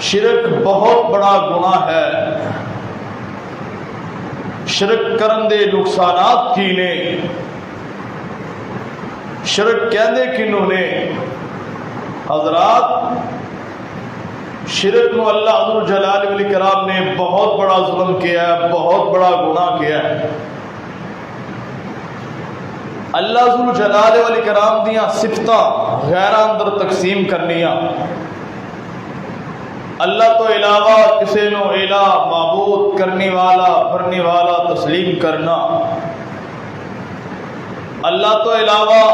شرک بہت بڑا گناہ ہے. شرک کرن دے نقصانات کی نے، شرک کہندے کنوں نے؟ حضرات شرک نو اللہ ذو جلال والاکرام نے بہت بڑا ظلم کیا ہے، بہت بڑا گناہ کیا ہے. اللہ ذو جلال والاکرام دیاں صفتاں غیراں اندر تقسیم کرنیاں، اللہ تو علاوہ کسی نو الہ معبود کرنے والا بھرنے والا تسلیم کرنا، اللہ تو علاوہ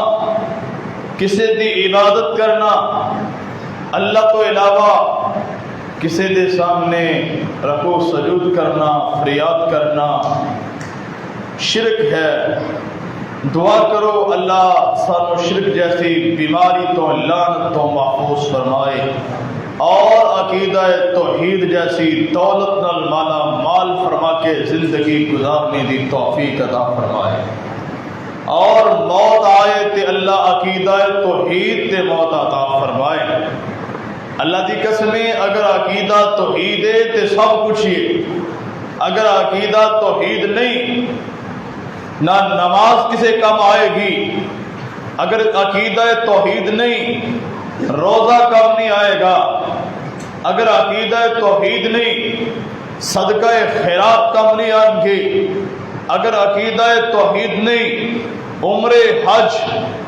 کسی دی عبادت کرنا، اللہ تو علاوہ کسی دے سامنے رکوع سجود کرنا، فریاد کرنا شرک ہے. دعا کرو اللہ سانو شرک جیسی بیماری تو لعنت تو محفوظ فرمائے، اور عقیدہ توحید جیسی دولت نال مالا مال فرما کے زندگی گزارنے دی توفیق عطا فرمائے، اور موت آئے تے اللہ عقیدہ توحید تے موت عطا فرمائے. اللہ دی قسمیں اگر عقیدہ توحید ہے تے سب کچھ ہی، اگر عقیدہ توحید نہیں نہ نماز کسے کم آئے گی، اگر عقیدہ توحید نہیں روزہ کم نہیں آئے گا، اگر عقیدہ توحید نہیں صدقہ خیرات کم نہیں آئیں گے، اگر عقیدہ توحید نہیں عمرے حج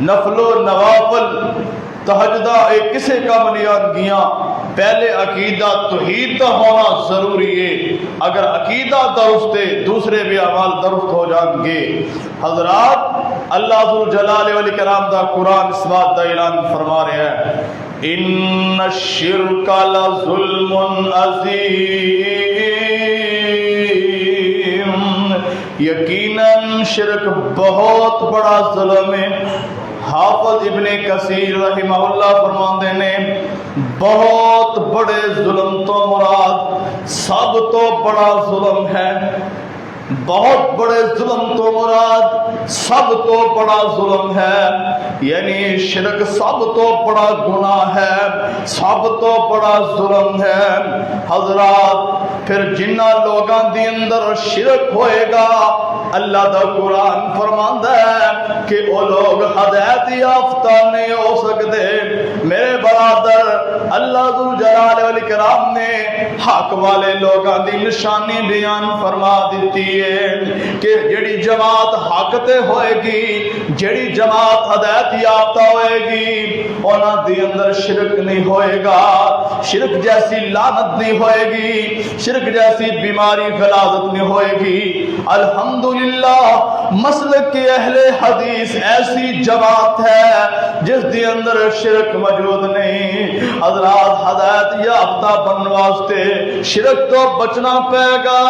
نفل و نوافل تہجدہ ایک کسے کم نہیں آن گیاں. پہلے عقیدہ توحید کا ہونا ضروری ہے، اگر عقیدہ درست ہے دوسرے بھی اعمال درست ہو جائیں گے. حضرات اللہ ذو جلال والاکرام دا قرآن اس بات دا اعلان فرما رہا ہے، ان الشرک لظلم عظیم، یقیناً شرک بہت بڑا ظلم ہے. حافظ ابن کثیر رحمہ اللہ فرماندے نے بہت بڑے ظلم تو مراد سب تو بڑا ظلم ہے، بہت بڑے ظلم تو مراد سب تو بڑا ظلم ہے، یعنی شرک سب تو بڑا گناہ ہے، سب تو بڑا ظلم ہے. حضرات پھر جنہ لوگاں دی اندر شرک ہوئے گا اللہ دا قرآن فرماندا ہے کہ وہ لوگ ہدایت یافتہ نہیں ہو سکتے. میرے برادر اللہ ذو جلال والاکرام نے حق والے لوگاں دی نشانی بیان فرما دیتی ہے کہ جڑی جماعت حق تے ہوئے گی، جڑی جماعت ہدایت یافتہ ہوئے گی، انہاں دی اندر شرک نہیں ہوئے گا، شرک جیسی لعنت نہیں ہوئے گی، شرک جیسی بیماری غلاظت نہیں ہوئے گی. الحمدللہ مسلک کے اہل حدیث ایسی جماعت ہے جس دی اندر شرک موجود نہیں. حضرات ہدایت یافتہ بننے واسطے شرک تو بچنا پائے گا،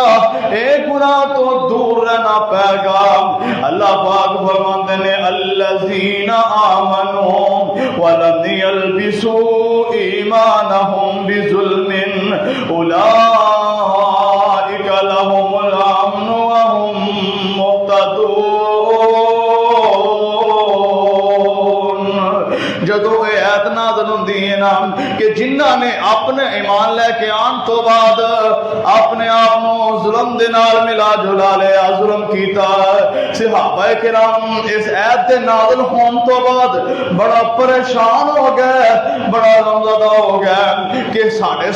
ایک گناہ تو دور رہنا پائے گا. اللہ پاک فرماتے ہیں الذین آمنوا ولم یلبسوا ایمانہم بظلم اولئک لہم الامن وہم مہتدون. جدو اے ایت نازل ہوندی ہے نا کہ جنہاں نے اپنے ایمان لے کے آن تو بعد اپنے آپ کو ظلم دے نال ملا جلا لیا، ظلم کیتا. صحابہ کرام اس ایت دے نازل ہون تو بعد بڑا پریشان ہو گئے، بڑا غمزدہ ہو گئے کہ سارے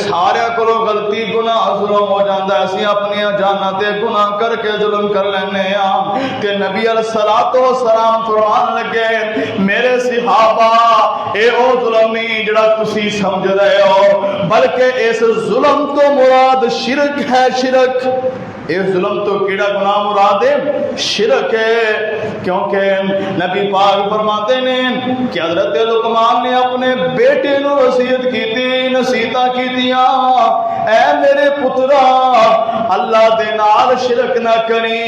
کو غلطی گناہ ظلم ہو جاندہ ہے، اسی اپنی جاناں تے گناہ کر کے ظلم کر لینے ہیں. کہ نبی علیہ السلام فرمان لگے میرے صحابہ اے او ظلم نہیں جڑا تسی سمجھ رہے ہو، بلکہ اس ظلم تو مراد شرک ہے. شرک اس ظلم تو کیڑا گناہ مراد ہے؟ شرک ہے. کیونکہ نبی پاک فرماتے ہیں کہ حضرت لقمان نے اپنے بیٹے نو وصیت کی تھی، نصیحتاں کیتیاں، اے میرے پترا اللہ دے نال شرک نہ کریں،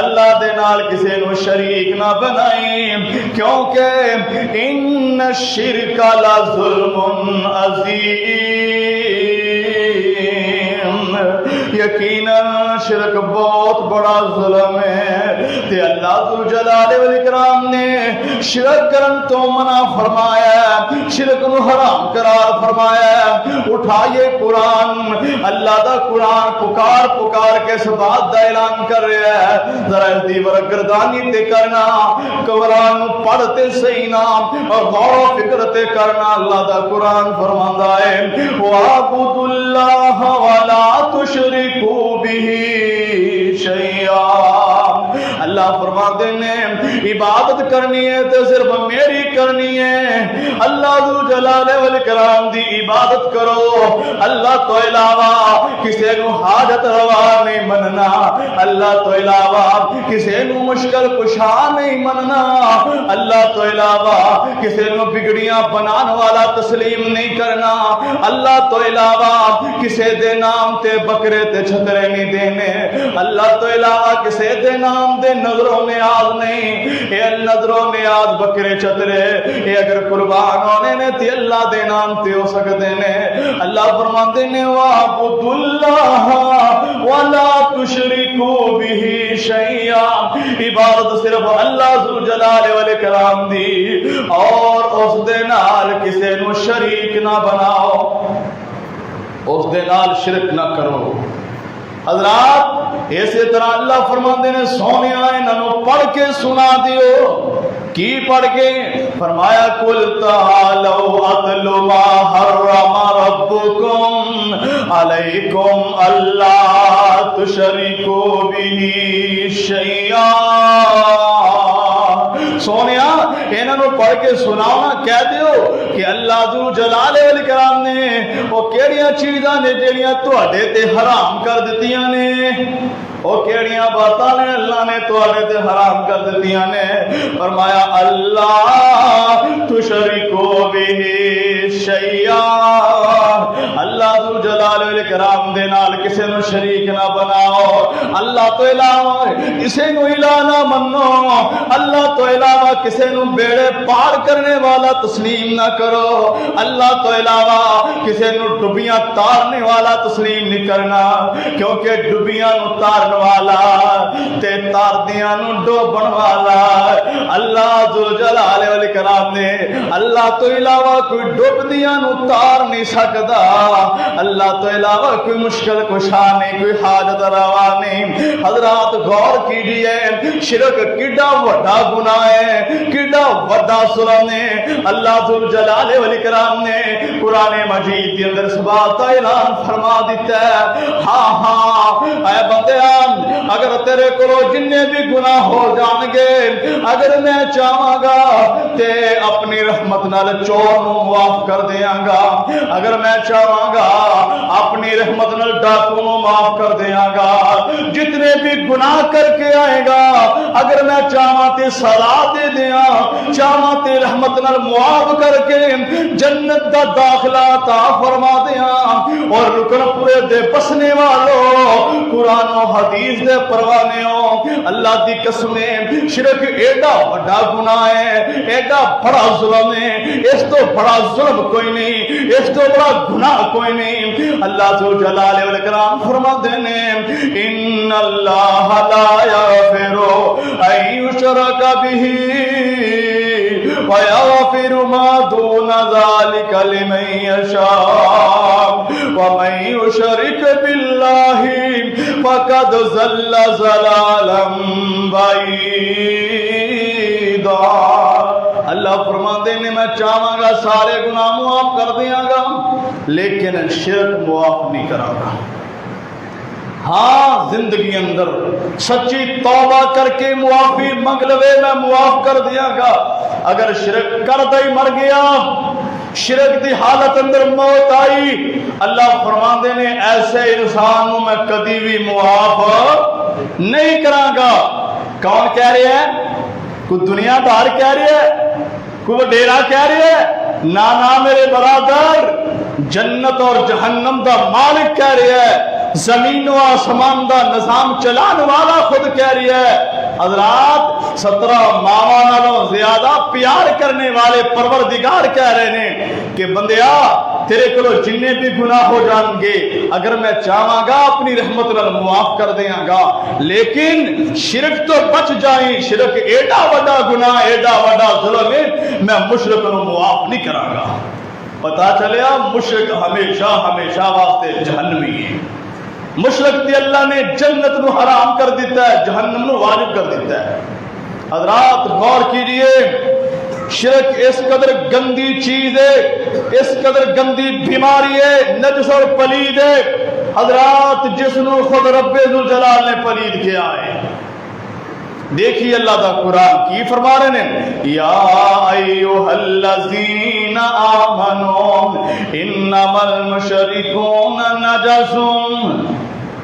اللہ دے نال کسی نو شریک نہ بنائیں، کیونکہ ان الشرک لظلم عظیم، یقیناً شرک بہت بڑا ظلم ہے. تے اللہ ذو جلال والاکرام نے شرک کرن تو منع فرمایا، شرک نو حرام قرار فرمایا. اٹھائیے قرآن، اللہ دا قرآن پکار پکار کے اس بات دا اعلان کر رہا ہے، ذرا اس دی ورگردانی تے کرنا، قرآن پڑھتے صحیح نا اور غور و فکر تے کرنا۔ اللہ دا قرآن فرماندا ہے وَاعْبُدُوا اللَّهَ وَلَا تُشْرِكُوا بِهِ شَيْئًا، اللہ فرماتے ہیں عبادت کرنی ہے تو صرف میری کرنی ہے، اللہ ذو جلال والاکرام دی عبادت کرو، اللہ تو علاوہ کسی نو حاجت روا نہیں مننا، اللہ تو علاوہ کسی نو مشکل کشا نہیں مننا، اللہ تو علاوہ کسی نو بگڑیاں بنان والا تسلیم نہیں کرنا، اللہ تو علاوہ کسی دے نام تے بکرے تے چھترے نہیں دینے، اللہ تو علاوہ کسی دے نام دے نظروں نیاز نہیں، اے نظروں نیاز بکرے چھترے اے اگر قربان ہونے نے تے اللہ دے نام تے ہو سکتے نے۔ اللہ فرماتے نے وَاعْبُدُوا اللَّهَ وَلَا تُشْرِكُوا بِهِ شَيْئًا، عبادت صرف اللہ ذو جلال والاکرام دی اور اس دے نال کسے نو شریک نہ بناؤ، اس دے نال شرک نہ کرو۔ حضرات اسی طرح اللہ فرماتے نے سونیا انہوں پڑھ کے سنا دیو، کی پڑھ کے؟ فرمایا قُلْ تَعَالَوْا أَتْلُ مَا حَرَّمَ رَبُّكُمْ عَلَيْكُمْ أَلَّا تُشْرِكُوا بِهِ شَيْئًا، سونیا انہوں پڑھ کے سناؤنا کہہ دیو کہ اللہ ذو جلال والاکرام نے وہ کیڑیاں چیزاں نے جڑیاں تواڈے تے حرام کر دتیاں نے، وہ کیڑیاں باتاں نے اللہ نے تواڈے تے حرام کر دتیاں نے۔ فرمایا اللہ تشرکو بہ شیئا، اللہ ذو جلال والاکرام دے نال کسے نو شریک نہ بناؤ، اللہ تو علاوہ کسے نو الہ نہ منو، اللہ تو علاوہ کسے نو بیڑے پار کرنے والا تسلیم نہ کرو، اللہ تو علاوہ کسے نو ڈبیاں تارنے والا تسلیم نہیں کرنا، کیونکہ ڈبیاں نو تارن والا تے تاردیاں نو ڈوبن والا اللہ ذو جلال والاکرام نے، اللہ تو علاوہ کوئی ڈوبدیاں نو تار نہیں سکتا، اللہ تو علاوہ کوئی مشکل کشا نہیں، کوئی حاجت روا نہیں۔ حضرات غور کیجئے شرک کڈا وڈا گناہ ہے، کڈا وڈا ظلم ہے۔ اللہ ذو جلال والاکرام نے قرآن مجید کے اندر اس بات کا اعلان فرما دیتا ہے، ہاں ہاں اے بندیا اگر تیرے کو جننے بھی گناہ ہو جان گے، اگر میں چاہاں گا تے اپنی رحمت نال چور نو معاف کر دیاں گا، اگر میں چاہاں گا اپنی رحمت نال ڈاکو نو معاف کر دیاں گا، جتنے بھی گناہ کر کے آئے گا اگر میں چاہاں تے سزا دے دیاں، چاہاں تے رحمت نال معاف کر کے جنت دا داخلہ عطا فرما دیاں۔ اور رکن پورے دے بسنے والوں، قرآن و حدیث دے پروانے ہو، اللہ دی قسمیں شرک ایڈا بڑا گناہ ہے، ایڈا بڑا ظلم ہے، اس تو بڑا ظلم کوئی نہیں، اس تو بڑا گناہ کوئی نہیں۔ اللہ ذو جلال والاکرام فرماتے ہیں ان اللہ لا یغفر ان یشرک بہ وَيَغْفِرُ مَا دُونَ ذَلِكَ لِمَن يَشَاءُ وَمَن يُشْرِكْ بِاللَّهِ فَقَدْ ضَلَّ ضَلَالًا بَعِيدًا۔ اللہ فرماتے ہیں میں چاہوں گا سارے گناہ معاف کر دیاں گا لیکن شرک معاف نہیں کراں گا۔ ہاں زندگی اندر سچی توبہ کر کے معافی منگ لوے میں معاف کر دیا گا، اگر شرک کر دے مر گیا، شرک دی حالت اندر موت آئی، اللہ فرماندے نے ایسے انسان میں کبھی بھی معاف نہیں کراں گا۔ کون کہہ رہے ہیں؟ کوئی دنیا دار کہہ رہے ہے، کوئی ڈیرا کہہ رہے ہے؟ نانا میرے برادر، جنت اور جہنم دا مالک کہہ رہے ہے، زمین و آسمان دا نظام چلان والا خود کہہ رہی ہے۔ حضرات 17 ماواں نالوں زیادہ پیار کرنے والے پروردگار کہہ رہے ہیں کہ بندیا تیرے کو جننے بھی گناہ ہو جان گے اگر میں چاہاں گا اپنی رحمت نال معاف کر دیاں گا، لیکن شرک تو بچ جائیں، شرک ایڈا وڈا گناہ ایڈا وڈا ظلم ہے، میں مشرک نو معاف نہیں کراں گا۔ پتا چلیا مشرک ہمیشہ ہمیشہ واسطے جہنمی ہے. مشرک تے اللہ نے جنت نو حرام کر دیتا ہے, جہنم نو واجب کر دیتا ہے. حضرات غور کیجئے, شرک اس قدر گندی چیز ہے, اس قدر گندی بیماری ہے, نجس اور پلید ہے حضرات, جس نو خود رب ذوالجلال نے پلید کیا ہے. دیکھیے اللہ دا قرآن کی فرما رہے ہیں, یا ایھا الذین آمنوا انما المشرکون نجس.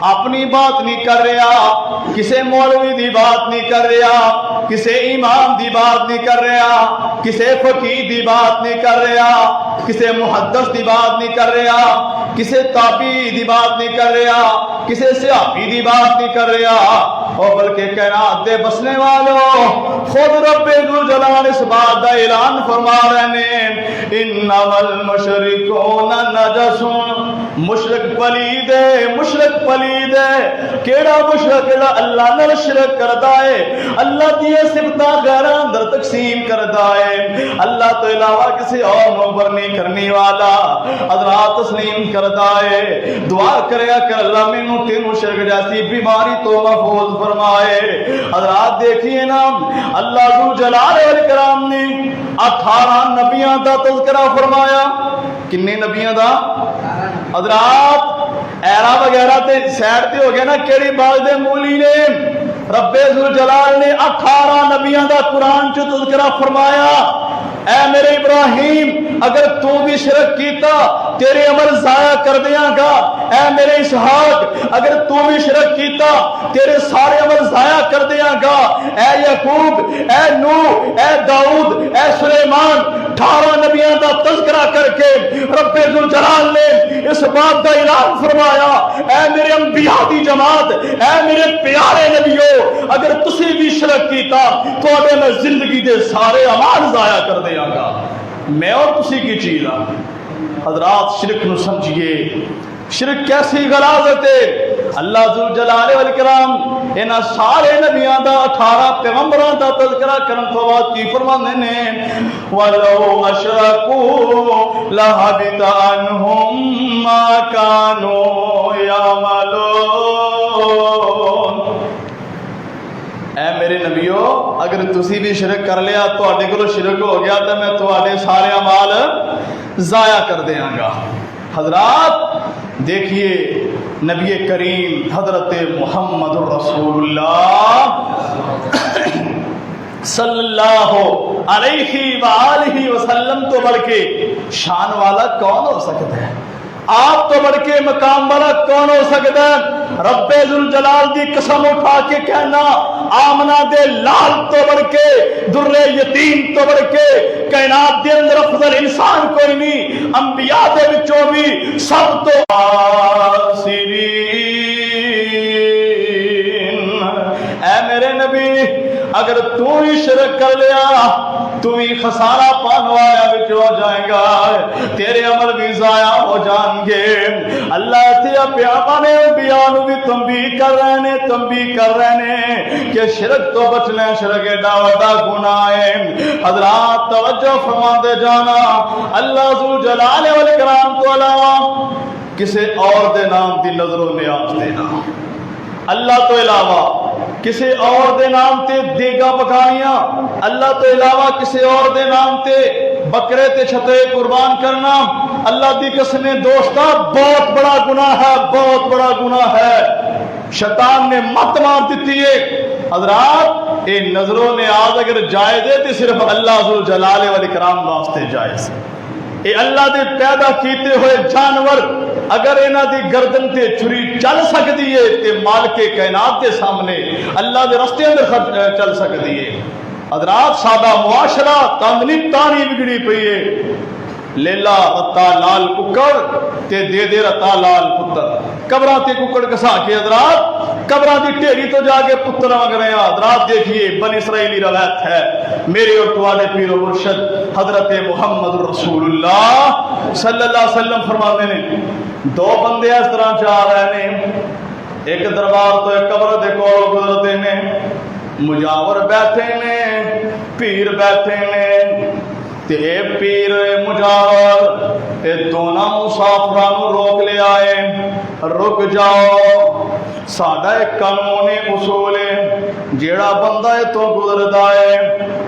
اپنی بات نہیں کر رہا, کسے مولوی دی بات نہیں کر رہا, کسے امام دی بات نہیں کر رہا, کسے فقیہ دی بات نہیں کر رہا, کسے محدث دی بات نہیں کر رہا, کسے تابعی دی بات نہیں کر رہا, کسے صحابی دی بات نہیں کر رہا, اور بلکہ کائنات دے بسنے والوں خود رب ذوالجلال اس بات دا اعلان فرما رہے ہیں, انما المشرکون نجس. مشرک پلید ہے, مشرک پلید ہے. کیڑا مشرک اللہ نال شرک کردا ہے, اللہ دی صفتاں غیراں اندر تقسیم کردا ہے, اللہ تو علاوہ کسی اور نو برنی کرنے والا حضرات تسلیم کردا ہے. دعا کریا کر اللہ مینوں تینوں شرک جیسی بیماری تو محفوظ فرمائے. حضرات دیکھیے نا, اللہ ذوالجلال والاکرام نے 18 نبیاں دا تذکرہ فرمایا. کنے نبیاں دا حضرات؟ ایرا وغیرہ تے سیڈ تے ہو گیا نا, کیڑی باغ دے مولی نے رب ذوالجلال نے 18 نبیاں دا قرآن چ تذکرہ فرمایا. اے میرے ابراہیم اگر تو بھی شرک کیتا تیرے عمل ضائع کر دیاں گا. اے میرے اسحاق اگر تو بھی شرک کیتا تیرے سارے عمل ضائع کر دیاں گا. اے یعقوب, اے نوح, اے داؤد, اے سلیمان, 18 نبیوں دا تذکرہ کر کے رب ذوالجلال نے اس بات کا اعلان فرمایا, اے میرے انبیاء دی جماعت, اے میرے پیارے نبیوں اگر تسی بھی شرک کیتا تو ابے میں زندگی دے سارے اعمال ضائع کر دیاں گا. میں اور تسی کی چیز آ. حضرات شرک نو سمجھئے, شرک کیسی غلاظت ہے. اللہ ذوالجلال والاکرام انہاں سارے نبیاں دا 18 پیغمبراں دا تذکرہ کرن تو بعد کی فرماندے نے, وَلَوْ أَشْرَكُوا لَحَبِطَ عَنْهُمْ مَا كَانُوا يَعْمَلُونَ. اے میرے نبیو اگر تسی بھی شرک کر لیا تو آڈے کو شرک ہو گیا تو میں تو آڈے سارے اعمال ضائع کر دیاں گا. حضرات دیکھیے نبی کریم حضرت محمد رسول اللہ صلی اللہ علیہ وآلہ وسلم تو بڑھ کے شان والا کون ہو سکتا ہے؟ آپ تو بڑھ کے مقام والا کون ہو سکتا ہے؟ رب ذوالجلال دی قسم اٹھا کے کہنا, آمنہ دے لال تو بڑھ کے, در یتیم تو بڑھ کے کائنات دے اندر افضل انسان کوئی نہیں. انبیاء دے وچوں بھی سب تو آسرین. اے میرے نبی اگر تو ہی شرک کر لیا تو ہی خسارہ پان والا وچ ہو جائے گا, تیرے عمل بھی ضائع ہو جان گے. اللہ تیا پیابانے بیان بھی تنبیہ کر رہے ہیں کہ شرک تو بچنا, شرک ایڈا وڈا گناہ ہے. حضرات توجہ فرما دے جانا, اللہ ذوالجلال والاکرام تو علاوہ کسی اور دے نام دی نظر و نیاز دینا, اللہ تو علاوہ کسی اور دے نام تے دیگا پکانیاں, اللہ تو علاوہ کسی اور دے نام تے بکرے تے چھتے قربان کرنا, اللہ دی قسم دوستا بہت بڑا گناہ ہے, بہت بڑا گناہ ہے. شیطان نے مت مار دیتی ہے. حضرات اے نظر و نیاز اگر جائز ہے تو صرف اللہ ذوالجلال والاکرام واسطے جائز ہے. اے اللہ دے پیدا کیتے ہوئے جانور اگر انہاں دی گردن تے چھری چل سکتی ہے تے مالک کائنات دے سامنے اللہ دے رستے اندر چل سکتی ہے. حضرات سادہ معاشرہ تاندنی تانی بگڑی پئی ہے. لیلا رتا لال ککڑ تے دے دے رتا لال پتر, قبراں تے ککڑ کسا کے حضرات قبراں دی ٹھیری تو جا کے پتر مانگ رہے ہیں. حضرات دیکھیے بن اسرائیلی روایت ہے, میرے اور تمہارے پیر و مرشد حضرت محمد رسول اللہ صلی اللہ علیہ وسلم فرماتے ہیں, دو بندے اس طرح چاہ رہے ہیں, ایک دربار تو ایک قبر دے کول گزرتے ہیں, مجاور بیٹھے نے, پیر بیٹھے نے, تے اے پیر مجاور اے دونوں مسافرانوں روک لے آئے، رک جاؤ، ساڈا ایک قانون اصول ہے، جیڑا بندہ اے تو گزردا ہے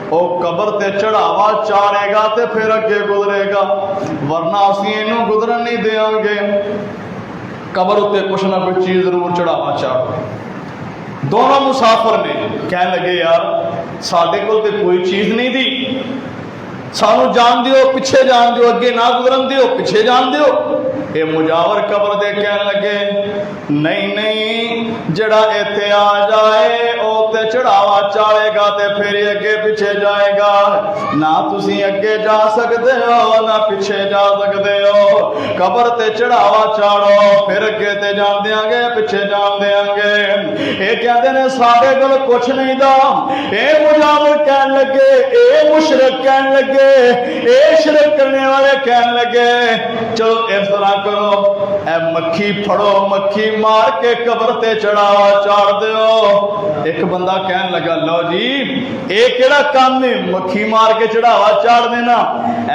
او قبر تے چڑھاوا چاڑے گا تے پھر اگے گزرے گا، ورنہ اسی اینوں گزرن نہیں دیاں گے۔ قبر تے کچھ نہ کچھ چیز ضرور چڑھاوا چاڑو۔ دونوں مسافر نے کہنے لگے یار ساڈے کول تے کوئی چیز نہیں دی، سانو جان دیو، پیچھے جان دیو، اگے نہ گزرن دیو، پیچھے جان دیو۔ اے مجاور قبر دے کہنے لگے نہیں نہیں، جڑا ایتھے آ جائے او تے چڑھاوا چاڑے گا تے پھر اگے پیچھے جائے گا، نہ تسی اگے جا سکتے ہو نہ پیچھے جا سکتے ہو، قبر تے چڑھاوا چاڑو پھر اگے تے جان دیاں گے پیچھے جان دیاں گے۔ اے کہندے نے ساڈے کول کچھ نہیں دا۔ اے مجاور کہنے لگے، اے مشرک کہنے لگے، اے شرک کرنے والے کہنے لگے چلو اس طرح کرو، اے مکھی پھڑو، مکھی مار کے قبر تے چڑھاوا چاڑ دیو۔ ایک بندہ کہنے لگا لو جی اے کیڑا کام ہے مکھی مار کے چڑھاوا چاڑ دینا؟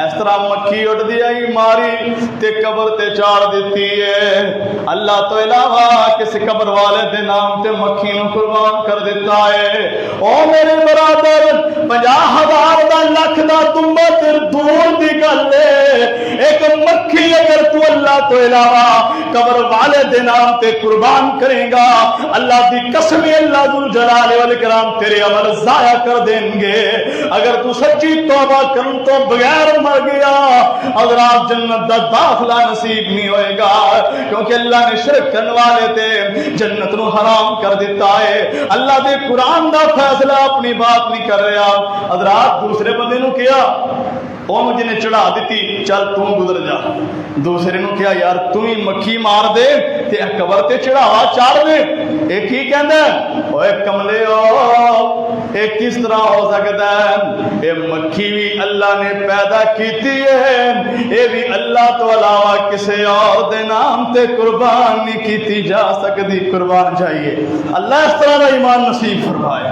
اس طرح مکھی اٹھ دی آئی ماری تے قبر تے چاڑ دیتی ہے۔ اللہ تو علاوہ کس قبر والے دے نام تے مکھی نو قربان کر دیتا ہے۔ او میرے برادر 50,000 دا لکھ دا تمبا تیر دور دی گل ہے، ایک مکھی اگر تو اللہ تو علاوہ قبر والے دے نام تے قربان کرے گا، اللہ دی قسم اللہ ذوالجلال والاکرام تیرے عمل ضائع کر دیں گے۔ اگر تو سچی توبہ کرن تو بغیر مر گیا حضرات جنت دا داخلہ نصیب نہیں ہوئے گا، کیونکہ اللہ نے شرک کرنے والے تے جنت نو حرام کر دیتا ہے۔ اللہ دے قرآن دا فیصلہ اپنی بات نہیں کر رہا۔ حضرات دوسرے بندے نو کیا وہ مجھے نے چڑھا دیتی، چل تو گزر جا۔ دوسرے نو کیا یار تم ہی مکھی مار دے تے قبر تے چڑھاوا چاڑ دے۔ ایک ہی کہندا اوے کملے ہو اے کس طرح ہو سکتا ہے؟ اے مکھی بھی اللہ نے پیدا کیتی ہے، اے بھی اللہ تو علاوہ کسی اور دے نام تے قربان نہیں کیتی جا سکتی، قربان چاہیے۔ اللہ اس طرح دا ایمان نصیب فرمائے۔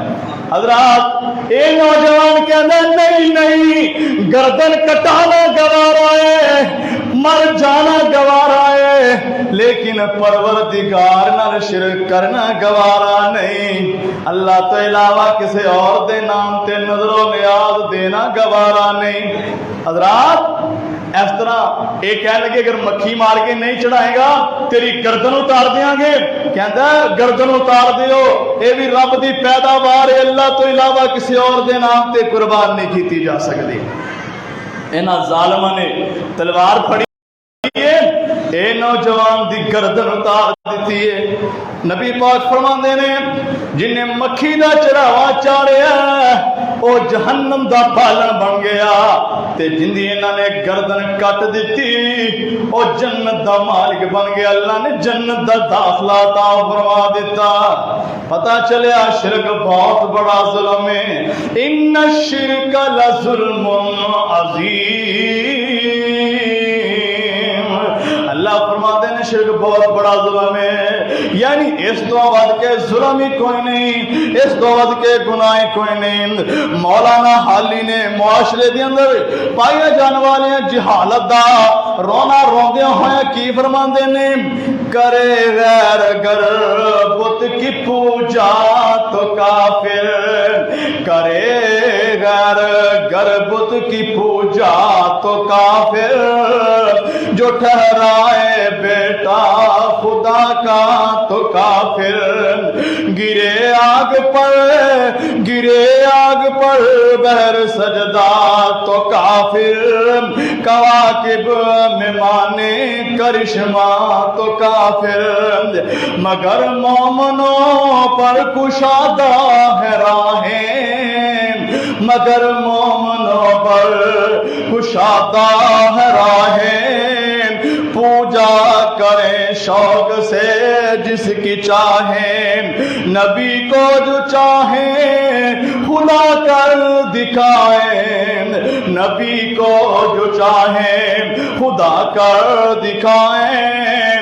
حضرات اے نوجوان کہنا نہیں نہیں، گردن کٹانا گوارا ہے، مر جانا گوارا ہے، لیکن پروردگار نال شرک کرنا گوارا نہیں، اللہ تو علاوہ کسی اور دے نام تے نظر و نیاز دینا گوارا نہیں۔ حضرات اس طرح ایک کہنے لگے اگر مکھی مار کے نہیں چڑھائے گا تیری گردن اتار دیاں گے، کہندا گردن اتار دیو، اے بھی رب دی پیداوار ہے، اللہ تو علاوہ کسی اور دے نام تے قربان نہیں کیتی جا سکتی۔ انہاں ظالماں نے تلوار پھڑی اے نوجوان دی گردن اتار دیتی ہے۔ نبی پاک فرماندے نے جن نے مکھی دا چڑھاوا چاڑیا او جہنم دا بالن بن گیا، تے جن دی انہاں نے گردن کٹ دیتی او جنت دا مالک بن گیا، اللہ نے جنت دا داخلہ عطا فرما دیتا۔ پتہ چلیا شرک بہت بڑا ظلم ہے، ان الشرک لظلم عظیم۔ اللہ فرماتے ہیں شرک بہت بڑا ظلم ہے، یعنی اس تو ود کے ظلم ہی کوئی نہیں، اس تو ود کے گناہ کوئی نہیں۔ مولانا حالی نے معاشرے دے اندر پائے جان والے جہالت دا رونا روندیاں ہوئے کی فرماندے نے، کرے غیر گر بت کی پوجا تو کافر، کرے غیر گر بت کی پوجا تو کافر، جو ٹھہرائے بیٹا خدا کا تو کافر، گرے آگ پر گرے آگ پر بہر سجدہ تو کافر، کواکب میں مانے کرشمہ تو کافر، مگر مومنوں پر کشادہ ہے راہیں، مگر مومنوں پر کشادہ ہے راہیں، پوجا کریں شوق سے جس کی چاہیں، نبی کو جو چاہیں خدا کر دکھائیں، نبی کو جو چاہیں خدا کر دکھائیں،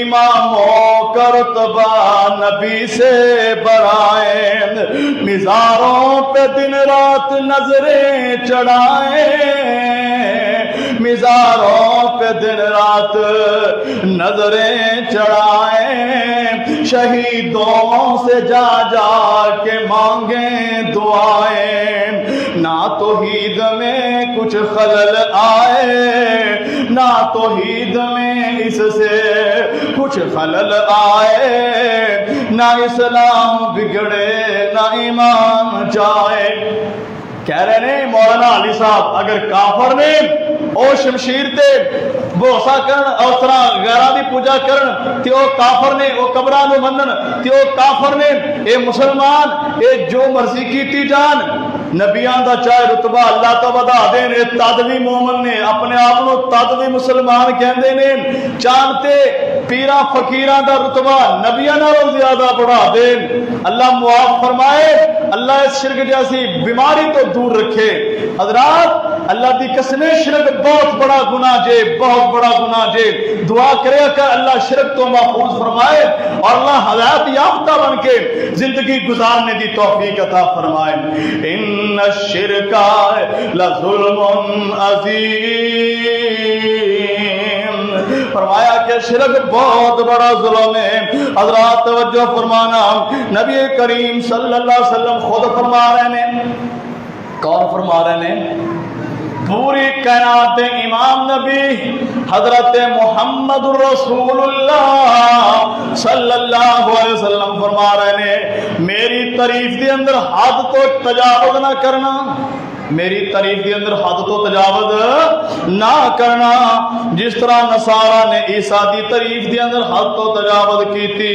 اماموں کا رتبہ نبی سے برائیں، مزاروں پہ دن رات نظریں چڑھائیں، مزاروں پہ دن رات نظریں چڑھائیں، شہیدوں سے جا جا کے مانگیں دعائیں، نہ توحید میں کچھ خلل آئے، نہ توحید میں اس سے کچھ خلل آئے، نہ اسلام بگڑے نہ ایمان جائے۔ کہہ رہے نے مولانا علی صاحب اگر کافر نے او شمشیر تے بوسا کرن او طرح غیرہ دی پوجا کرن تے او کافر نے، او قبراں نو منن تے او کافر نے، اے مسلمان اے جو مرضی کیتی جان، نبیان دا چاہے رتبہ اللہ تو ودا دین، اے تدوی مومن نے، اپنے آپ کو تدوی مسلمان کہندے نے، چاہتے پیرا فقیراں دا رتبہ نبیاں نالوں زیادہ بڑھا دین۔ اللہ معاف فرمائے، اللہ اس شرک جیسی بیماری تو دور رکھے۔ حضرات اللہ دی قسم شرک بہت بڑا گناہ جے، بہت بڑا گناہ جے، دعا کرے کہ اللہ شرک تو محفوظ فرمائے اور اللہ ہدایت یافتہ بن کے زندگی گزارنے دی توفیق عطا فرمائے۔ ان الشرک لظلم عظیم، فرمایا کہ شرک بہت بڑا ظلم ہے۔ حضرات توجہ فرمانا، نبی کریم صلی اللہ علیہ وسلم خود فرما رہے ہیں، کون فرما رہے ہیں؟ پوری کائنات امام نبی حضرت محمد الرسول اللہ صلی اللہ علیہ وسلم فرما رہے ہیں، میری تعریف دے اندر حد تو تجاوز نہ کرنا، میری تعریف کے اندر حد تو تجاوز نہ کرنا، جس طرح نصارہ نے عیسیٰ دی تعریف کے اندر حد تو تجاوز کی تھی،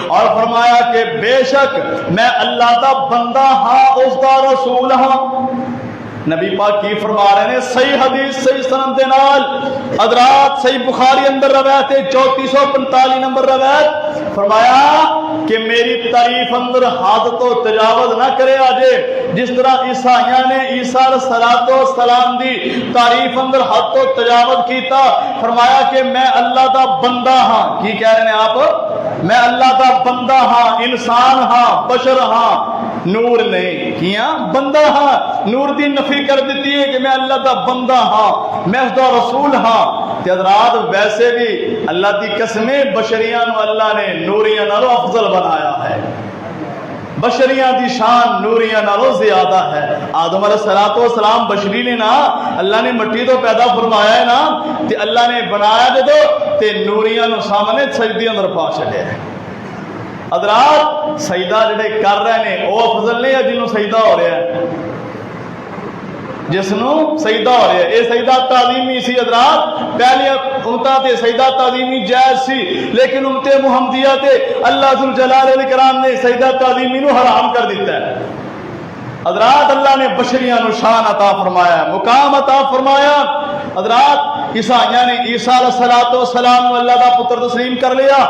اور فرمایا کہ بے شک میں اللہ دا بندہ ہاں، اس دا رسول ہاں۔ نبی پاک کی فرما رہے ہیں صحیح حدیث صحیح سند دے نال، حضرات صحیح بخاری اندر روایت ہے 3445 نمبر روایت، فرمایا کہ میری تعریف اندر حد تو تجاوز نہ کرے آجے، جس طرح عیسائیاں نے عیسیٰ علیہ السلام دی تعریف اندر حد تو تجاوز کیتا، فرمایا کہ میں اللہ دا بندہ ہاں۔ کی کہہ رہے ہیں آپ؟ میں اللہ دا بندہ ہاں، انسان ہاں، بشر ہاں، نور نہیں کیا بندہ ہاں، نور دی نفی کر دیتی ہے کہ میں اللہ دا بندہ ہاں، میں اس دا رسول ہاں۔ تے حضرات ویسے بھی اللہ دی قسمیں بشریاں نو اللہ نے نوریاں نالوں افضل بنایا ہے، بشریاں دی شان نوریاں نالوں زیادہ ہے۔ آدم علیہ السلام بشری نے نا، اللہ نے مٹی تو پیدا فرمایا ہے نا، تے اللہ نے بنایا جدو تے نوریاں نو سامنے سجدے اندر پا چھڈیا ہے۔ حضرات سجدہ جڑے کر رہے ہیں وہ افضل نہیں ہے جنہوں سجدہ ہو رہا ہے، جس نو سجدہ ہو رہا ہے، یہ سجدہ تعظیمی سی۔ حضرات پہلی امتاں تے سجدہ تعظیمی جائز سی، لیکن امت محمدیہ تے اللہ ذوالجلال والاکرام نے سجدہ تعظیمی نو حرام کر دیتا ہے۔ حضرات اللہ نے بشریاں نو شان عطا فرمایا، مقام عطا فرمایا۔ حضرات عیسائیاں نے عیسیٰ علیہ السلام نو اللہ دا پتر تسلیم کر لیا،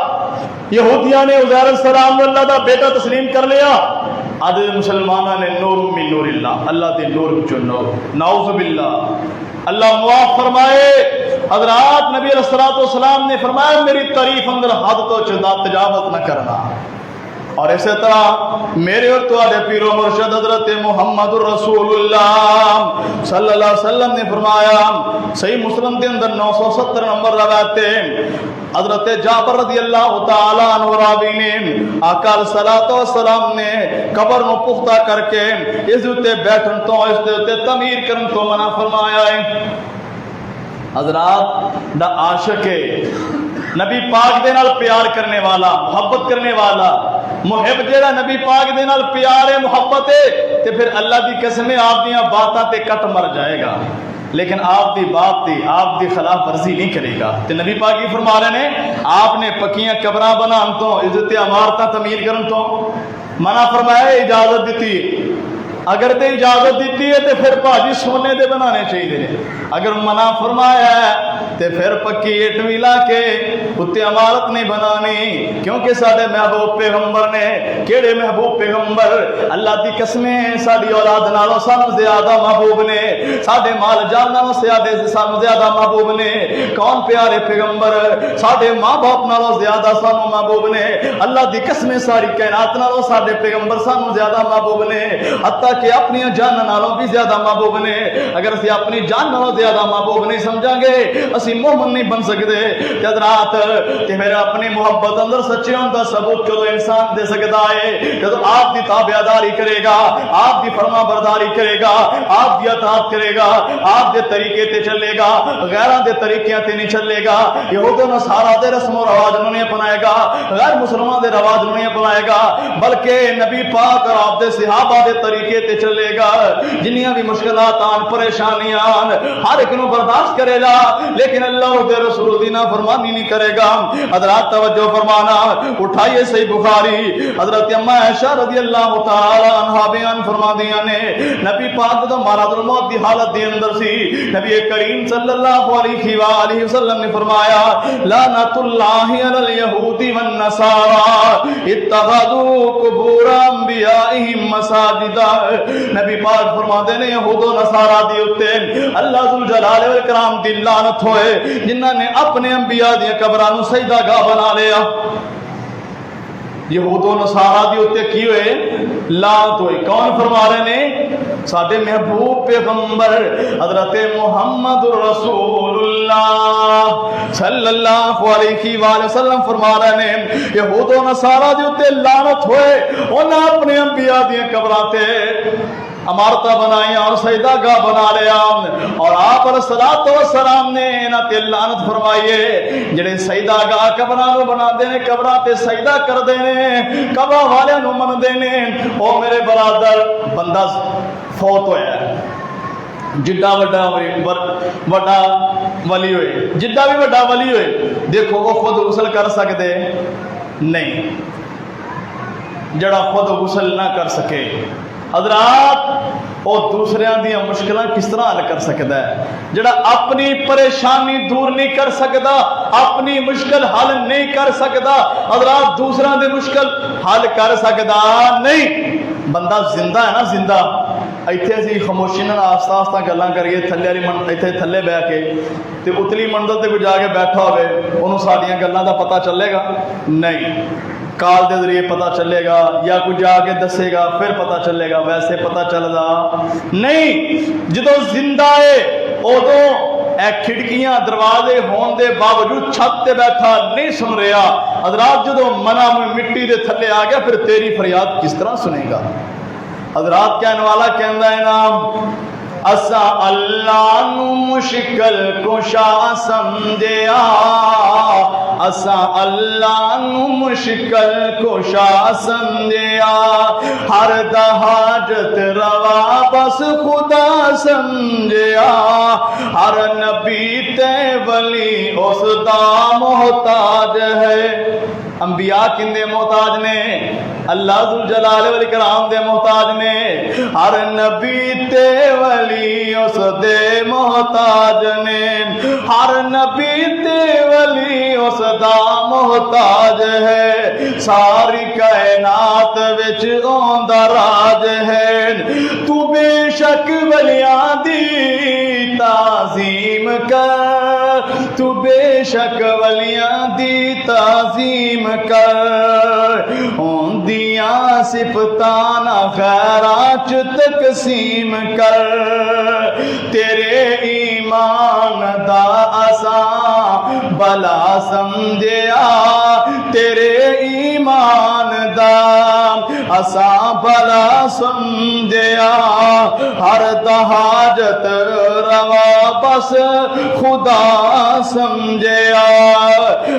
یہودیاں نے عزیر السلام نو اللہ دا بیٹا تسلیم کر لیا، آج مسلمانہ نے نور من نور اللہ، اللہ دے نور بچو نور، نعوذ باللہ، اللہ معاف فرمائے۔ حضرات نبی علیہ السلام نے فرمایا میری تعریف اندر حد تو تجاوز نہ کرنا، اور اسی طرح میرے اور تمہارے پیر و مرشد حضرت محمد الرسول اللہ صلی اللہ علیہ وسلم نے فرمایا، صحیح مسلم کے اندر 970 نمبر روایت ہے، حضرت جابر رضی اللہ تعالیٰ عنہ راوی نے آقا علیہ السلام نے قبر نو پختہ کر کے اس تے بیٹھن تو اس تے تعمیر کرن تو منع فرمایا ہے۔ حضرات دا عاشق ہے، نبی پاک دے نال پیار کرنے والا، محبت کرنے والا، محب جیڑا نبی پاک دے نال پیار ہے، محبت ہے، تے پھر اللہ دی قسم آپ دیاں باتاں تے کٹ مر جائے گا، لیکن آپ دی بات دی آپ دی خلاف ورزی نہیں کرے گا۔ تے نبی پاک کی فرما رہے ہیں آپ نے پکیاں قبراں بنان تو عزت عمارتاں تعمیر کرن تو منع فرمایا، اجازت دیتی، اگر تے اجازت دیتی ہے تے پھر بھاجی سونے دے بنانے چاہیے، اگر منع فرمایا ہے تے پھر پکی اٹ بھی لا کے اتنے عمارت نہیں بنانی، کیونکہ ساڈے محبوب پیغمبر نے، کیڑے محبوب پیغمبر؟ اللہ دی قسمیں ساڈی اولاد نالوں سانوں زیادہ محبوب نے، ساڈے مال جان نالوں سانوں زیادہ محبوب نے۔ کون پیارے پیغمبر؟ ساڈے ماں باپ نالوں زیادہ سانوں محبوب نے۔ اللہ دی قسمیں ساری کائنات نالوں ساڈے پیغمبر سانوں زیادہ محبوب نے، حتیٰ کہ اپنی جان نالوں بھی زیادہ محبوب نے۔ اگر اسی اپنی جان نالوں زیادہ محبوب نہیں سمجھاں گے، اسی مومن نہیں بن سکتے۔ حضرات کہ میرا اپنی محبت اندر سچے ہون دا ثبوت کدو انسان دے سکتا ہے؟ جدو آپ دی تابعداری کرے گا، آپ دی فرما برداری کرے گا، آپ دی اطاعت کرے گا، آپ دے طریقے تے چلے گا، غیراں دے طریقیاں تے نہیں چلے گا، یہود و نصارا دے رسم و رواج نہیں اپنائے گا، غیر مسلمان دے رواج نہیں اپنائے گا، بلکہ نبی پاک اور آپ دے صحابہ دے طریقے تے چلے گا۔ جنیاں بھی مشکلات آن، پریشانیاں آن، ہر ایک نو برداشت کرے گا، لیکن اللہ اور دے رسول دی نافرمانی نہیں کرے گا۔ حضرات توجہ فرمانا، اٹھائیے صحیح بخاری، حضرت اما عائشہ رضی اللہ تعالی عنہا بیان فرما دیا نے، نبی پاک تو مرض الموت دی حالت دی اندر سی، نبی کریم صلی اللہ علیہ وآلہ وسلم نے فرمایا لعنت اللہ علی الیہود والنصارى اتخذوا قبور انبیائہم مساجدا۔ نبی پاک فرماتے ہیں یہود و نصارا دی اتے اللہ ذوالجلال والاکرام دی لعنت ہوئے جنہاں نے اپنے انبیاء دی قبراں نو سجدہ گاہ بنا لیا۔ یہود و نصارا دی اتے کی ہوئے؟ لعنت ہوئی۔ کون فرما رہے ہیں؟ ساڈے محبوب پیغمبر حضرت محمد رسول اللہ صلی اللہ علیہ وآلہ وسلم فرما رہے ہیں یہود و نصارا دی اتے لعنت ہوئے، انہاں اپنے انبیاء دی قبراں تے عمارتہ بنائیاں اور سجدہ گاہ بنا لیا، اور آپ علیہ الصلوۃ والسلام نے انہاں تے لعنت فرمائیے جڑے سجدہ گاہ قبراں نو بناندے نے، قبراں تے سجدہ کردے نے، قبر والیاں نو مندے نے۔ او میرے برادر، بندہ فوت ہویا ہے، جڈا وڈا ولی ہوئے، جڈا بھی وڈا ولی ہوئے، دیکھو وہ خود غسل کر سکتے نہیں، جڑا خود غسل نہ کر سکے حضرات وہ دوسرے دیا مشکلہ کس طرح حل کر سکتا ہے؟ جڑا اپنی پریشانی دور نہیں کر سکتا، اپنی مشکل حل نہیں کر سکتا، حضرات دوسرے دی مشکل حل کر سکتا نہیں۔ بندہ زندہ ہے نا، زندہ ایتھے اسی خاموشی نال آہستہ آہستہ گلاں کریے، تھلے والی ایتھے تھلے بہ کے تے اتلی منزل تے کوئی جا کے بیٹھا ہوئے، انہوں ساڈیاں گلاں دا پتہ چلے گا نہیں، کال دے ذریعے پتہ چلے گا یا کوئی جا کے دسے گا پھر پتہ چلے گا، ویسے پتہ چلدا نہیں۔ جدو زندہ ہے ادوں اے کھڑکیاں دروازے ہون دے باوجود چھت تے بیٹھا نہیں سن رہا، حضرات جدو منا مٹی دے تھلے آ گیا پھر تیری فریاد کس طرح سنے گا؟ حضرات کہنے والا کہندا ہے نا اسا اللہ نو مشکل کشا سمجھیا، اسا اللہ نو مشکل کشا سمجھیا، ہر دا حاجت روا بس خدا سمجھیا، ہر نبی تے ولی اس دا محتاج ہے۔ انبیاء کندے محتاج نے؟ اللہ ذوالجلال والاکرام دے محتاج نے۔ ہر نبی تے ولی اس دے محتاج نے، ہر نبی تے ولی اس دا محتاج ہے، ساری کائنات وچ اوندا راج ہے، تو بے شک ولیاں دی تعظیم کر، تو بے شک ولیاں دی تعظیم کر، ان دیاں صفتاں خیرات تقسیم کر، تیرے ایمان دا اساں بلا سمجھیا، تیرے ایمان دا اساں بلا سمجھیا، ہر دا حاجت روا بس خدا سمجھیا۔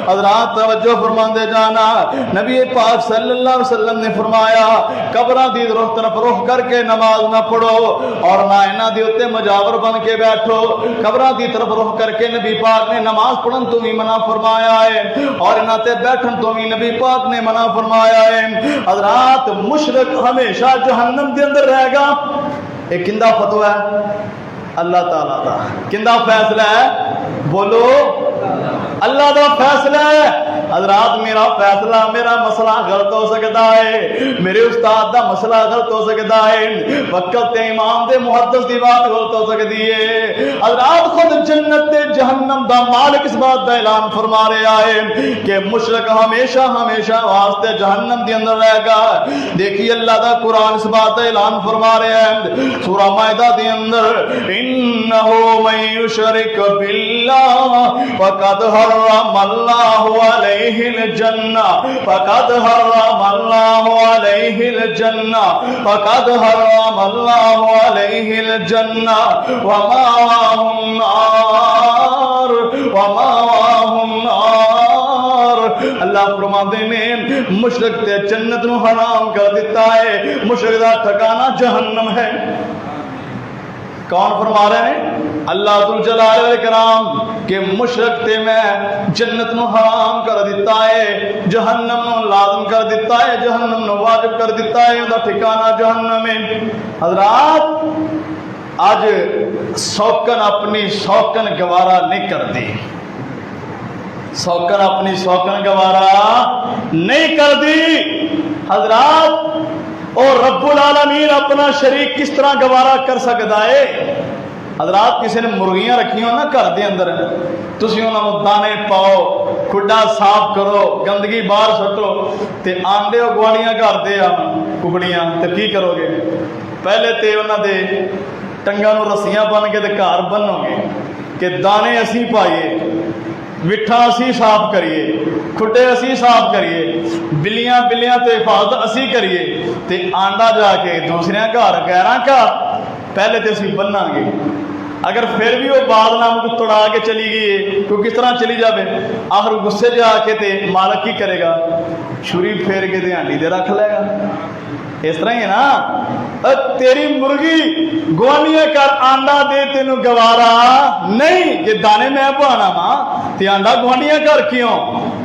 حضرات توجہ فرماندے جانا، نبی پاک صلی اللہ علیہ وسلم نے فرمایا قبراں دی طرف رخ کر کے نماز نہ پڑھو اور نہ انہاں دے اوتے مجاور بن کے بیٹھو۔ قبراں دی طرف رخ کر کے نبی پاک نے نماز پڑھن تو بھی منع فرمایا ہے اور انہاں تے بیٹھن تو بھی نبی پاک نے منع فرمایا ہے۔ حضرات مشرک ہمیشہ جہنم دے اندر رہے گا، ایک کندہ فتوی ہے اللہ تعالیٰ دا، کندہ فیصلہ ہے؟ بولو اللہ دا فیصلہ ہے حضرات، میرا فیصلہ میرا مسئلہ غلط ہو سکتا ہے، میرے استاد دا مسئلہ غلط ہو سکتا ہے، وقت تے امام دے محدث دی بات غلط ہو سکتی ہے۔ حضرات خود جنت تے جہنم دا مالک اس بات دا اعلان فرما رہا ہے کہ مشرک ہمیشہ ہمیشہ واسطے جہنم دے اندر رہے گا۔ دیکھیے اللہ دا قرآن اس بات دا اعلان فرما رہا ہے سورہ مائدہ دے اندر، انہو من یشرک باللہ فقد حرم اللہ علیہ الجنہ فقد حرم اللہ علیہ الجنہ فقد حرم اللہ علیہ الجنہ ومأواہ النار ومأواہ النار۔ اللہ فرماتے ہیں مشرک تے جنت نو حرام کر دیتا ہے، مشرک دا ٹھکانہ جہنم ہے۔ کون فرما رہے ہیں؟ اللہ ذوالجلال والاکرام کہ مشرک تے میں جنت نو حرام کر دیتا ہے، جہنم نو لازم کر دیتا ہے، جہنم نو واجب کر دیتا ہے، دا ٹھکانہ جہنم ہے۔ حضرات آج سوکن اپنی سوکن گوارا نہیں کر دی، سوکن اپنی سوکن گوارا نہیں کر دی۔ حضرات اور رب العالمین اپنا شریک کس طرح گوارا کر سکتا ہے؟ حضرات کسی نے مرغیاں رکھی ہو نا گھر دے اندر، تسی انہاں نوں دانے پاؤ، کھڈا صاف کرو، گندگی باہر سٹو تے آنڈے گواڑیاں گھر دے آ ککڑیاں تے کی کرو گے؟ پہلے تے انہاں دے ٹنگاں نوں رسیاں بن کے تے گھر بنو گے کہ دانے اسی پائیے، وٹھا اسی صاف کریے، کھڈے اسی صاف کریے، بلیاں بلیاں تے حفاظت اسی کریے تے آنڈا جا کے دوسرے گھر غیراں گھر پہلے تے اسی بننا گے۔ اگر پھر بھی وہ بادنام کو توڑا کے چلی گئی تو کس طرح چلی جاوے؟ آخر غصے جا کے تے مالک کی کرے گا؟ چھری پھیر کے تے ہانڈی دے رکھ لے گا۔ اس طرح ہی ہے نا، تیری مرغی گوانیاں کر آنڈا دے تینوں گوارا نہیں کہ دانے میں پوانا ماں تے آنڈا گوانیاں کر کیوں؟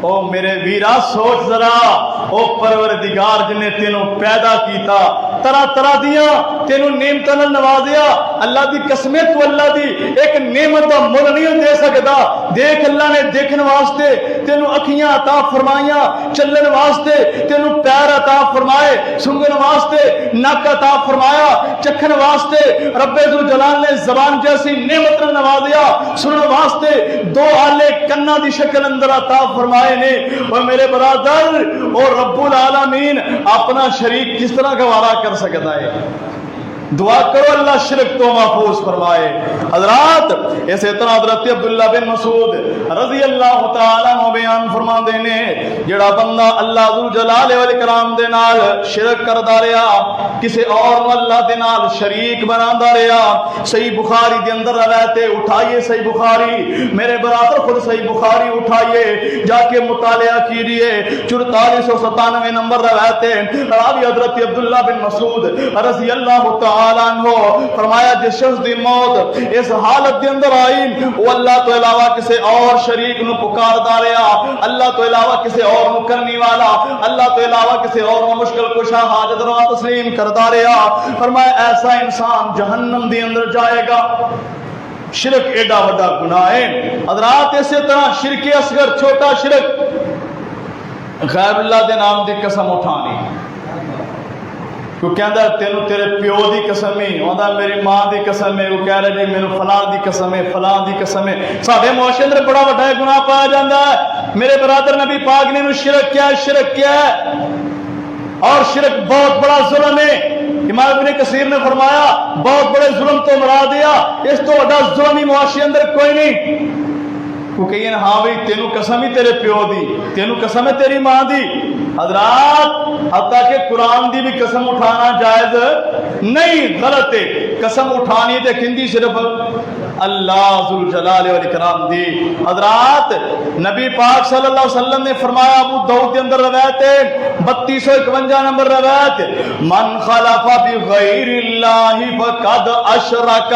او میرے ویرا سوچ ذرا، او پروردگار جن نے تینوں پیدا کیتا، طرح طرح دیاں تینوں نعمتاں نال نوازیا، اللہ دی قسمیں تو اللہ دی ایک نعمت دا مول نہیں دے سکدا۔ دیکھ اللہ نے دیکھن واسطے تینوں اکھیاں عطا فرمائیاں، چلن واسطے تینوں پیر عطا فرمائے، سنگن واسطے نک عطا فرمایا، چکھن واسطے رب ذوالجلال نے زبان جیسی نعمت نال نوازیا، سنن واسطے دو آلے کنا دی شکل اندر عطا فرمائے نے۔ اور میرے برادر اور رب العالمین اپنا شریک کس طرح گوارا کر سکتا ہے؟ دعا کرو اللہ شرک تو محفوظ فرمائے۔ حضرات اسی طرح حضرت عبداللہ بن مسعود رضی اللہ تعالیٰ عنہ بیان فرما دینے، جڑا بندہ اللہ ذوالجلال والاکرام دے نال شرک کردا رہیا، کسی اور نو اللہ دے نال شریک بناندا رہیا، صحیح بخاری دے اندر روایت ہے، اٹھائیے صحیح بخاری میرے برادر، خود صحیح بخاری اٹھائیے جا کے مطالعہ کیجئے، 4497 نمبر روایت ہے، راوی حضرت عبداللہ بن مسعود رضی اللہ تعالیٰ عنہ فرمایا جس شخص دی موت اس حالت دے اندر آئی، وہ اللہ تو علاوہ کسی اور شریک نو پکاردا رہیا، اللہ تو علاوہ کسی اور نو کرنی والا، اللہ تو علاوہ کسی اور نو مشکل کشا حاجت روا تسلیم کردا رہیا۔ فرمایا ایسا انسان جہنم دے اندر جائے گا۔ شرک ایڈا بڑا گناہ ہے حضرات۔ اسی طرح شرک اصغر چھوٹا شرک، غیر اللہ دے نام دی قسم اٹھانی، کوئی کہندا تینوں تیرے پیو دی قسم ہے، ہوندا میری ماں دی قسم ہے، وہ کہہ رہے جی میرے فلاں دی قسم ہے، فلاں دی قسم ہے۔ ساڈے معاشرے اندر بڑا وڈا گناہ پایا جاندا ہے میرے برادر، نبی پاک نے شرک کیا ہے، شرک کیا ہے، اور شرک بہت بڑا ظلم ہے۔ امام ابن کثیر نے فرمایا بہت بڑے ظلم تو مراد دیا، اس تو بڑا ظلم ہی معاشرے اندر کوئی نہیں۔ وہ کہیے ہاں بھائی تینوں قسم ہی تیرے پیو دی، تینوں قسم ہے تیری ماں دی۔ حضرات حتیٰ کہ قرآن دی بھی قسم اٹھانا جائز نہیں، غلط ہے۔ قسم اٹھانی تے کندی صرف اللہ ذوالجلال والاکرام دی۔ حضرات نبی پاک صلی اللہ علیہ وسلم نے فرمایا، ابو داؤد کے اندر روایت ہے 3251 نمبر روایت، من خلف بغیر اللہ فقد اشرک،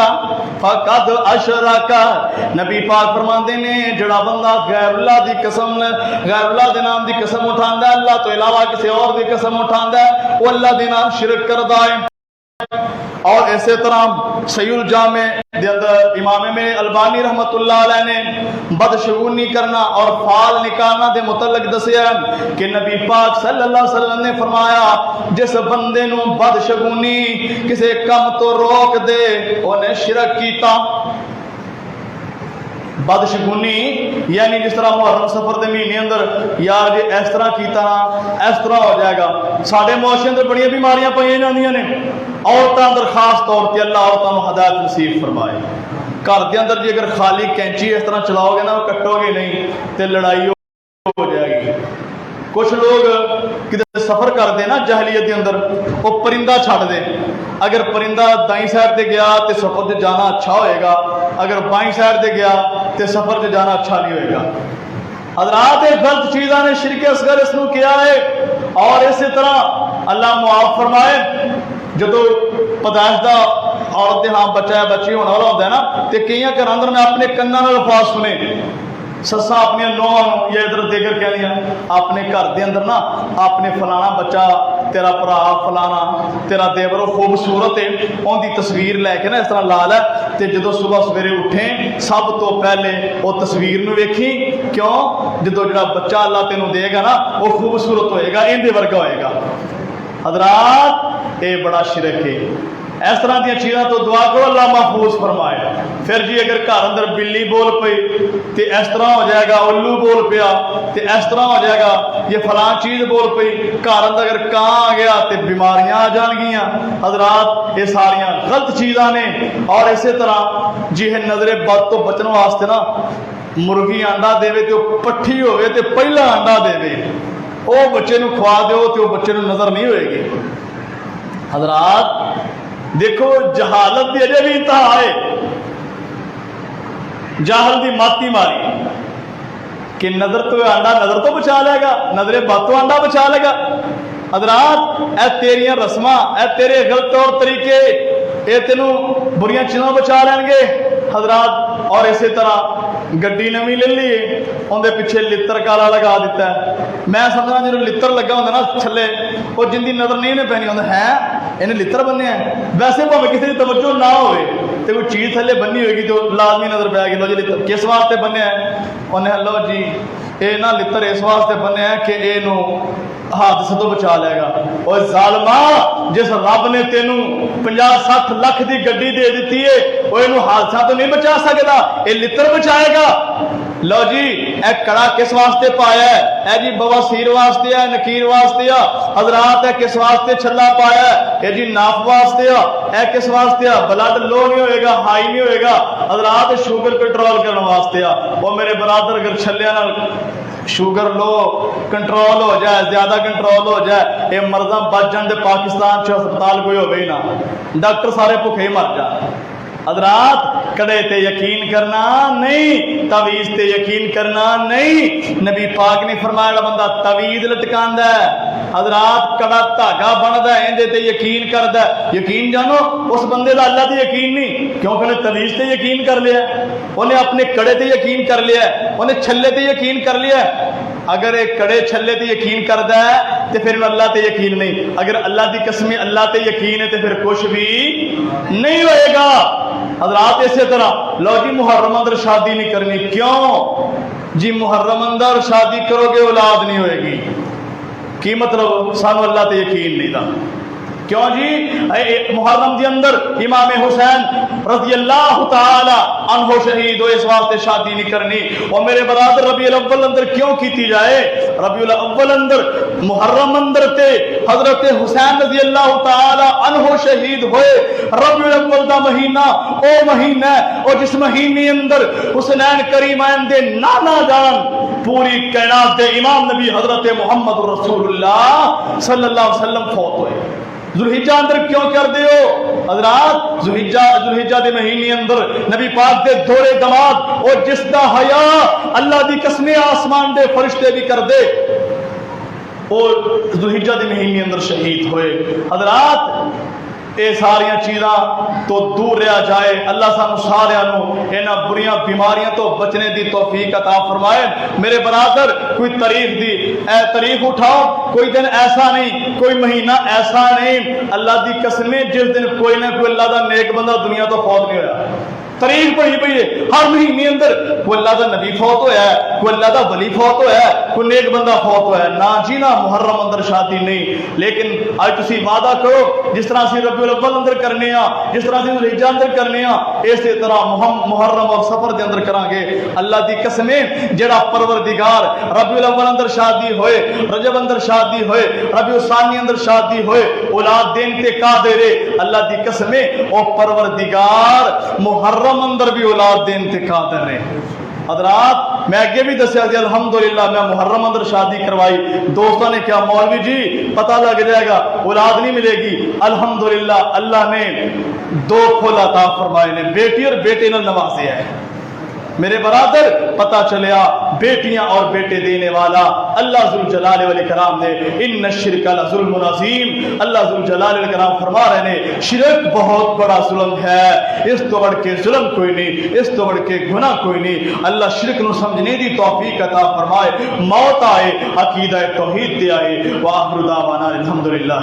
فقد اشرک۔ نبی پاک فرماندے نے جڑا بندہ غیر اللہ دی قسم، غیر اللہ دے نام دی قسم اٹھاندا ہے، اللہ تو علاوہ کسی اور دی قسم اٹھاندا ہے، وہ اللہ دے نام شرک کردا ہے۔ اور اسی طرح صحیح الجامع دے اندر امام میں البانی رحمت اللہ علیہ نے بدشگونی کرنا اور فال نکالنا دے متعلق دسیا کہ نبی پاک صلی اللہ علیہ وسلم نے فرمایا جس بندے نو بدشگونی کسی کم تو روک دے انہیں شرک کیتا۔ بدشگونی یعنی جس طرح محرم سفر دے مہینے اندر یار جی اس طرح کیتا نا اس طرح ہو جائے گا۔ ساڈے معاشرے اندر بڑی بیماریاں پئی جاندیاں نے، عورتاں اندر خاص طور تے اللہ عورتاں نو ہدایت نصیب فرمائے۔ گھر دے اندر جی اگر خالی کینچی اس طرح چلاؤ گے نا کٹو گے نہیں تے لڑائی ہو جائے گی۔ کچھ لوگ کدھر سفر کرتے نا جاہلیت کے اندر وہ پرندہ چھڑ دے، اگر پرندہ دائیں سائڈ تے گیا تے سفر تے جانا اچھا ہوئے گا، اگر بائیں سائڈ تے گیا تے سفر تے جانا اچھا نہیں ہوئے گا۔ حضرات غلط چیزاں نے شرک اصغر اس نے کیا ہے۔ اور اسی طرح اللہ معاف فرمائے جدو پیدائش دا عورت دے ہاں بچہ ہے بچی ہونے والا ہوتا ہے نا تے کئی گھر اندر میں اپنے کناں نال الفاظ سنے، سسا اپنی نوہاں یا ادھر دے کر کہہ لیا اپنے گھر دے اندر نا اپنے فلانا بچہ تیرا بھرا فلانا تیرا دیور خوبصورت ہے ان دی تصویر لے کے نا اس طرح لا لے تے جدو صبح سویرے اٹھیں سب تو پہلے وہ تصویر نو ویکھی، کیوں جدو جڑا بچہ اللہ تینوں دے گا نا وہ خوبصورت ہوئے گا ان دے ورگا ہوئے گا۔ حضرات اے بڑا شرک ہے۔ اس طرح دیا چیزاں تو دعا کرو اللہ محفوظ فرمائے۔ پھر جی اگر گھر اندر بلی بول پئی تے اس طرح ہو جائے گا، الو بول پیا تے اس طرح ہو جائے گا، یہ فلاں چیز بول پئی، گھر اندر اگر کان آ گیا تے بیماریاں آ جان گیاں۔ حضرات یہ ساریاں غلط چیزاں نے۔ اور اسی طرح جی ہے نظر بد تو بچن واسطے نا مرغی انڈا دے تے وہ پٹھی ہوئے تے پہلا انڈا دے وہ بچے نو کھوا دیو تے وہ بچے نو نظر نہیں ہوئے گی۔ حضرات دیکھو جہالت دی اجے بھی انتہا ہے، جاہل دی ماتی ماری کہ نظر تو انڈا نظر تو بچا لے گا، نظر بد تو انڈا بچا لے گا۔ حضرات اے تیریاں رسماں اے تیرے غلط طور طریقے اے تینوں بریاں چیزاں بچا لین گے۔ حضرات اور اسی طرح گڈی نویں لے لیے اندر پیچھے لتر کالا لگا دیتا ہے۔ میں سمجھنا جنہوں لتر لگا ہوتا نا چھلے وہ جن کی نظر نہیں پینی ہوتا ہے انہیں لتر بننے ہیں، ویسے بھاوے کسی کی توجہ نہ ہوئے تو کوئی چیز تھلے بننی ہوئے گی تو لازمی نظر پائے گی لو جی لتر کس واسطے بننے ہیں، انہیں لو جی یہ نہ لتر اس واسطے بننے ہیں کہ یہ حادثے تو بچا لے گا۔ اور ظالما جس رب نے تینوں 50-60 لاکھ دی گڈی دے دیتی ہے وہ یہ حادثہ تو نہیں بچا سکتا، یہ لتر بچائے گا۔ لو جی اے کڑا کس واسطے پایا ہے، اے جی بواسیر واسطے ہے، نکیر واسطے ہے۔ حضرات اے کس واسطے چھلا پایا ہے، اے جی ناف واسطے ہے، اے کس واسطے ہے، بلڈ لو نہیں ہوئے گا ہائی نہیں ہوئے گا۔ حضرات شوگر کنٹرول کرنے واسطے ہے۔ وہ میرے برادر اگر چھلیا نال شوگر لو کنٹرول ہو جائے زیادہ کنٹرول ہو جائے یہ مرضاں بچ جان دے پاکستان چ ہسپتال کوئی ہوئے ہی نہ، ڈاکٹر سارے بھوکے مر جان۔ حضرات کڑے تے یقین کرنا نہیں، تعویذ تے یقین کرنا نہیں۔ نبی پاک نے فرمایا بندہ تعویذ لٹکاندا ہے حضرات کڑا دھاگا بندا ہے اندے تے یقین کردا ہے، یقین جانو اس بندے دا اللہ تے یقین نہیں، کیونکہ انہیں تعویذ تے یقین کر لیا ہے، انہیں اپنے کڑے تے یقین کر لیا ہے، انہیں چھلے تے یقین کر لیا ہے۔ اگر ایک کڑے چھلے تے یقین کردا ہے تو پھر اللہ تے یقین نہیں، اگر اللہ دی قسم اللہ تے یقین ہے تو پھر کچھ بھی نہیں ہوئے گا۔ حضرات اسی طرح لو جی محرم اندر شادی نہیں کرنی، کیوں جی محرم اندر شادی کرو گے اولاد نہیں ہوئے گی، کی مطلب سانو اللہ تے یقین نہیں تھا، کیوں جی محرم دی اندر امام حسین رضی اللہ تعالی عنہ شہید ہوئے اس واسطے شادی نہیں کرنی۔ اور میرے برادر ربیع الاول اندر کیوں کیتی جائے، ربیع الاول اندر محرم اندر تے حضرت حسین رضی اللہ تعالی عنہ شہید ہوئے۔ ربیع الاول دا مہینہ او مہینہ ہے اور جس مہینے اندر حسنین کریمین دے نانا جان پوری کائنات دے امام نبی حضرت محمد رسول اللہ صلی اللہ علیہ وسلم فوت ہوئے۔ ذوالحجہ اندر کیوں کر دے ہو حضرات، ذوالحجہ دے مہینے اندر نبی پاک دے دورے دماد اور جس دا حیا اللہ دی قسم آسمان دے فرشتے بھی کر دے اور ذوالحجہ دے مہینے اندر شہید ہوئے۔ حضرات اے ساریاں چیزاں تو دور رہا جائے. اللہ سانو سارے انہاں بریاں بیماریاں تو بچنے دی توفیق عطا فرمائے. میرے برادر کوئی تاریخ دی اے تاریخ اٹھاؤ, کوئی دن ایسا نہیں, کوئی مہینہ ایسا نہیں, اللہ دی قسمیں جس دن کوئی نہ کوئی اللہ دا نیک بندہ دنیا تو فوت نہیں ہوا. تاریخ پڑھی پئی ہے ہر مہینے اندر کوئی اللہ دا نبی فوت ہویا ہے, کوئی اللہ دا ولی فوت ہویا ہے, کوئی نیک بندہ فوت ہویا ہے. نہ جی نہ محرم اندر شادی نہیں, لیکن اج تسی وعدہ کرو جس طرح سے ربیع الاول اندر کرنے ہاں, جس طرح سے ذوالحجہ اندر کرنے ہاں, اسی طرح محرم اور سفر دے اندر کران گے. اللہ دی قسمیں جڑا پروردگار ربیع الاول اندر شادی ہوئے, رجب اندر شادی ہوئے, ربیع الثانی اندر شادی ہوئے, اولاد دین تے قادر ہے. اللہ دی قسمیں او پروردگار محرم اندر بھی اولاد دین تے قادر ہے. حضرات میں اگے بھی دسیا کہ الحمدللہ میں محرم اندر شادی کروائی. دوستوں نے کیا مولوی جی پتہ لگ جائے گا اولاد نہیں ملے گی. الحمدللہ اللہ نے 2 پھول عطا فرمائے نے, بیٹی اور بیٹے نے نوازے ہے. میرے برادر پتہ چلیا بیٹیاں اور بیٹے دینے والا اللہ ذوالجلال والاکرام نے. ان الشرک لظلم عظیم, اللہ ذوالجلال والاکرام فرما رہے ہیں شرک بہت بڑا ظلم ہے, اس تو بڑھ کے ظلم کوئی نہیں, اس تو بڑھ کے گناہ کوئی نہیں. اللہ شرک نو سمجھنے دی توفیق عطا فرمائے, موت آئے عقیدہ توحید دے آئے. وآخر دعوانا الحمدللہ.